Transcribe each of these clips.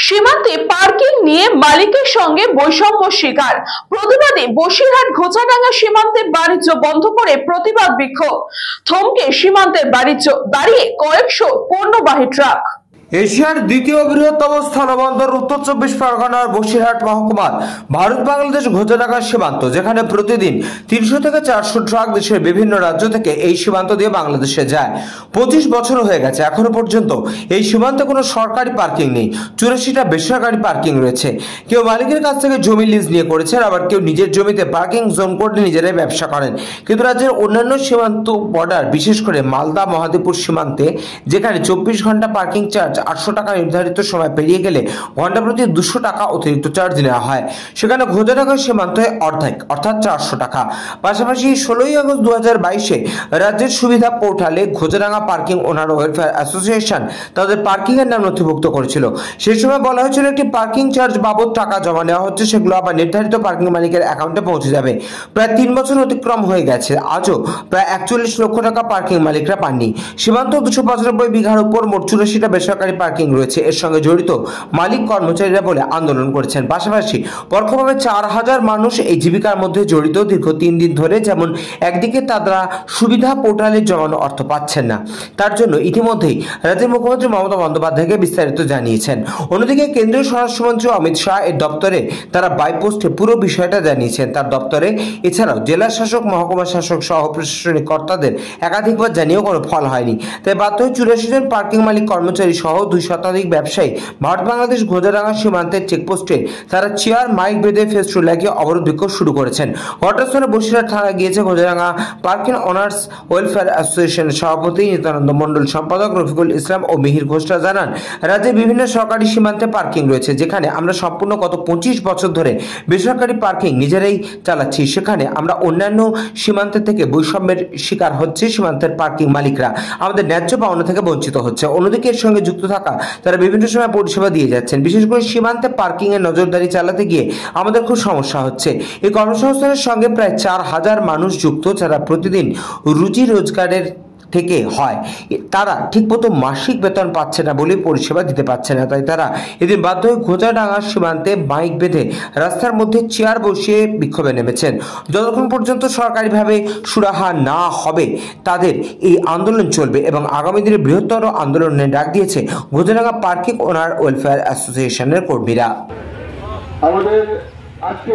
সীমান্তে পার্কিং নিয়ে মালিকের সঙ্গে বৈষম্য শিকার। প্রতিবাদে বসিরহাট ঘোচাডাঙ্গা সীমান্তে বাণিজ্য বন্ধ করে প্রতিবাদ বিক্ষোভ। থমকে সীমান্তের বাণিজ্য, দাঁড়িয়ে কয়েকশো পণ্যবাহী ট্রাক। এশিয়ার দ্বিতীয় বৃহত্তম স্থলবন্দর উত্তর 24 পরগনার বসিরহাট মহকুমার ভারত বাংলাদেশ ঘোচাডাঙ্গা সীমান্ত, যেখানে প্রতিদিন 300 থেকে 400 ট্রাক দেশের বিভিন্ন রাজ্য থেকে এই সীমান্ত দিয়ে বাংলাদেশে যায়। 25 বছর হয়ে গেছে, এখনো পর্যন্ত এই সীমান্তে কোনো সরকারি পার্কিং নেই। 84টা বেসরকারি পার্কিং রয়েছে। কেউ মালিকের কাছ থেকে জমি লিজ নিয়ে করেছেন, আবার কেউ নিজের জমিতে পার্কিং জোন করে নিজেরাই ব্যবসা করেন। কিন্তু রাজ্যের অন্যান্য সীমান্ত বর্ডার, বিশেষ করে মালদা মহাদেবপুর সীমান্তে, যেখানে 24 ঘন্টা পার্কিং চার্জ 800 টাকা নির্ধারিত সময় পেরিয়ে গেলে ঘন্টা প্রতি 200 টাকা অতিরিক্ত চার্জ নেওয়া হয়। সেখানে ঘোচাডাঙ্গা সীমান্তে অর্ধেক, অর্থাৎ 400 টাকা। পাশাপাশি 16 আগস্ট 2022-এ রাজ্যের সুবিধা পোর্টালে ঘোচাডাঙ্গা পার্কিং ওনার ওয়েলফেয়ার অ্যাসোসিয়েশন তাদের পার্কিং এর নাম নথিভুক্ত করেছিল। সেই সময় বলা হয়েছিল একটি পার্কিং চার্জ বাবদ টাকা জমা নেওয়া হচ্ছে, সেগুলো আবার নির্ধারিত পার্কিং মালিকের অ্যাকাউন্টে পৌঁছে যাবে। প্রায় 3 বছর অতিক্রম হয়ে গেছে, আজও প্রায় 41 লক্ষ টাকা পার্কিং মালিকরা পাননি। সীমান্ত 295 বিঘার উপর মোট 84টা বেসরকারি পার্কিং রয়েছে। এর সঙ্গে জড়িত মালিক কর্মচারীরা বলে আন্দোলন করেছেন। পাশাপাশি পরোক্ষভাবে 4000 মানুষ এই জীবিকার মধ্যে জড়িত দীর্ঘ 3 দিন ধরে। যেমন একদিকে তারা সুবিধা পোর্টালে জমানো অর্থ পাচ্ছেন না, তার জন্য ইতিমধ্যেই রাজ্যের মুখ্যমন্ত্রী মমতা বন্দ্যোপাধ্যায়কে বিস্তারিত জানিয়েছেন। অন্যদিকে কেন্দ্রীয় স্বরাষ্ট্রমন্ত্রী অমিত শাহ এর দপ্তরে তারা বাইপোস্টে পুরো বিষয়টা জানিয়েছেন। তার দপ্তরে এছাড়াও জেলা শাসক, মহকুমা শাসক সহ প্রশাসনিক কর্তাদের একাধিকবার জানিয়েও কোনো ফল হয়নি। তাই বাধ্য হয়ে 84 জন পার্কিং মালিক কর্মচারী সহ 2 শতাধিক ব্যবসায়ী ভারত বাংলাদেশ ঘোচাডাঙ্গা সীমান্তের চেকপোস্টে তারা চেয়ার মাইক বেঁধে ফেস্টুন লাগিয়ে অবরোধ বিক্ষোভ শুরু করেছেন। ঘটনাস্থলে বসিরহাট থানা গিয়েছে ঘোচাডাঙ্গা পার্কিং ওনার্স ওয়েলফেয়ার অ্যাসোসিয়েশনের সভাপতি নিত্যানন্দ মণ্ডল, সম্পাদক রফিকুল ইসলাম ও মিহির ঘোষরা জানান, রাজ্যে বিভিন্ন সরকারি সীমান্তে পার্কিং রয়েছে, যেখানে আমরা সম্পূর্ণ গত 25 বছর ধরে বেসরকারি পার্কিং নিজেরাই চালাচ্ছি। সেখানে আমরা অন্যান্য সীমান্তের থেকে বৈষম্যের শিকার হচ্ছে সীমান্তের পার্কিং মালিকরা, আমাদের ন্যায্য পাওনা থেকে বঞ্চিত হচ্ছে। অন্যদিকে এর সঙ্গে যুক্ত থাকা তারা বিভিন্ন সময় পরিষেবা দিয়ে যাচ্ছেন। বিশেষ করে সীমান্তে পার্কিং এর নজরদারি চালাতে গিয়ে আমাদের খুব সমস্যা হচ্ছে। এই কর্মসংস্থানের সঙ্গে প্রায় 4000 মানুষ যুক্ত, যারা প্রতিদিন রুজি রোজগারের থেকে হয়। তারা ঠিকমতো মাসিক বেতন পাচ্ছে না বলে পরিষেবা দিতে পারছে না। তাই তারা এদিন বাধ্য হয়ে ঘোচাডাঙ্গা সীমান্তে মাইক বেঁধে রাস্তার মধ্যে চেয়ার বসিয়ে বিক্ষোভে নেমেছেন। যতক্ষণ পর্যন্ত সরকারিভাবে সুরাহা না হবে তাদের এই আন্দোলন চলবে এবং আগামী দিনে বৃহত্তর আন্দোলনের ডাক দিয়েছে ঘোচাডাঙ্গা পার্কিং ওনার ওয়েলফেয়ার অ্যাসোসিয়েশনের কর্মীরা। আমাদের আজকে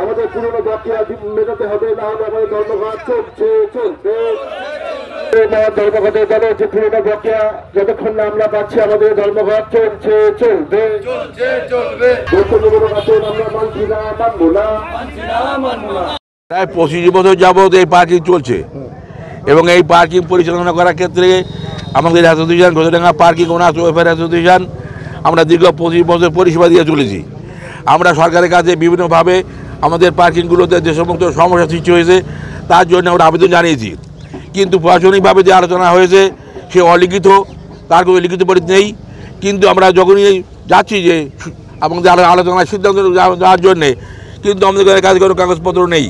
আমাদের পুরনো বকেয়া মেটাতে হবে, না হলে আমাদের ধর্মঘট চলবে। ধর্মঘটের দল হচ্ছে পুরনো বকেয়া যতক্ষণ না আমরা পাচ্ছি, আমাদের ধর্মঘট চলবে। আমরা মানছি না, মানবো না। প্রায় 25 বছর যাবৎ এই পার্কিং চলছে এবং এই পার্কিং পরিচালনা করার ক্ষেত্রে আমাদের association Ghochadanga parking owners welfare association আমরা দীর্ঘ 25 বছর পরিষেবা দিয়ে চলেছি। আমরা সরকারের কাছে বিভিন্নভাবে আমাদের পার্কিংগুলোতে যে সমস্ত সমস্যা সৃষ্টি হয়েছে তার জন্য আমরা আবেদন জানিয়েছি, কিন্তু প্রশাসনিকভাবে যে আলোচনা হয়েছে সে অলিখিত, তার কোনো লিখিত পরিচিতি নেই। কিন্তু আমরা যখনই যাচ্ছি যে আমাদের আলোচনার সিদ্ধান্ত যাওয়ার জন্যে, কিন্তু আমাদের কাছে কোনো কাগজপত্র নেই।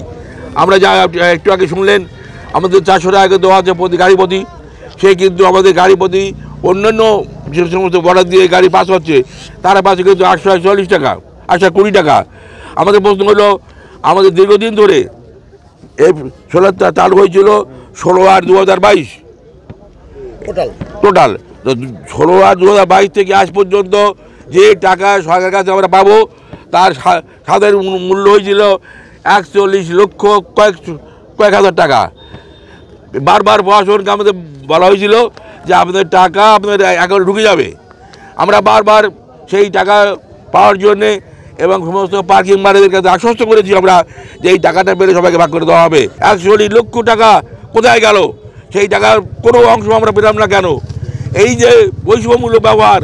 আমরা যা একটু আগে শুনলেন আমাদের 400 টাকা দেওয়া আছে প্রতি গাড়ি প্রতি, সে কিন্তু আমাদের গাড়ি প্রতি অন্যান্য যে সমস্ত বর্ডার দিয়ে গাড়ি পাস হচ্ছে তারা পাশে কিন্তু 840 টাকা, 820 টাকা। আমাদের প্রশ্ন হলো, আমাদের দীর্ঘদিন ধরে এই সোলারটা চালু হয়েছিল 16/8/2022 টোটাল। তো 16/8/2022 থেকে আজ পর্যন্ত যে টাকা সরকারের কাছে আমরা পাবো তার সাধারণ মূল্য হয়েছিল 41 লক্ষ কয়েক হাজার টাকা। বারবার প্রশাসনকে আমাদের বলা হয়েছিল যে আপনাদের টাকা আপনাদের অ্যাকাউন্টে ঢুকে যাবে। আমরা বারবার সেই টাকা পাওয়ার জন্যে এবং সমস্ত পার্কিং মালিকদের কাছে আশ্বস্ত করেছি আমরা যে এই টাকাটা পেলে সবাইকে ভাগ করে দেওয়া হবে। 41 লক্ষ টাকা কোথায় গেল? সেই টাকার কোনো অংশ আমরা পেলাম না কেন? এই যে বৈষম্যমূলক ব্যবহার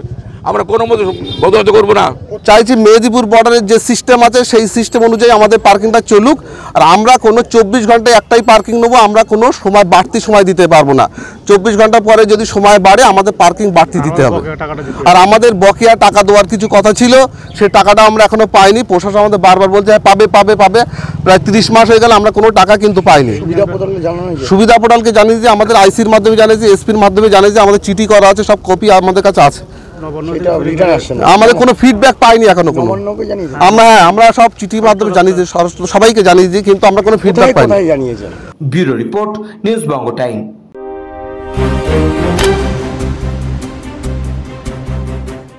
আমরা কোনো মতো বদলাতে করবো না। চাইছি মেদিনীপুর বর্ডারের যে সিস্টেম আছে সেই সিস্টেম অনুযায়ী আমাদের পার্কিংটা চলুক। আর আমরা কোনো 24 ঘন্টায় একটাই পার্কিং নেবো, আমরা কোনো সময় বাড়তি সময় দিতে পারবো না। 24 ঘন্টা পরে যদি সময় বাড়ে আমাদের পার্কিং বাড়তি দিতে হবে। আর আমাদের বকেয়া টাকা দেওয়ার কিছু কথা ছিল, সেই টাকাটা আমরা এখনো পাইনি। প্রশাসন আমাদের বারবার বলছে পাবে পাবে পাবে, প্রায় 30 মাস হয়ে গেল আমরা কোনো টাকা কিন্তু পাইনি। সুবিধা পোর্টালকে জানিয়েছি, আমাদের আইসির মাধ্যমে জানিয়েছি, এসপির মাধ্যমে জানিয়েছি, আমাদের চিঠি করা আছে, সব কপি আমাদের কাছে আছে। সেটা রিটার্ন আসছে না। আমাদের কোনো ফিডব্যাক পাইনি এখনো কোনো। নবান্নকে জানিয়েছেন? আমরা সব চিঠির মাধ্যমে জানিয়েছি, সবাইকে জানিয়েছি, কিন্তু আমরা কোনো ফিডব্যাক পাইনি। কোথায় জানিয়েছেন? ব্যুরো রিপোর্ট, নিউজ বঙ্গ টাইম।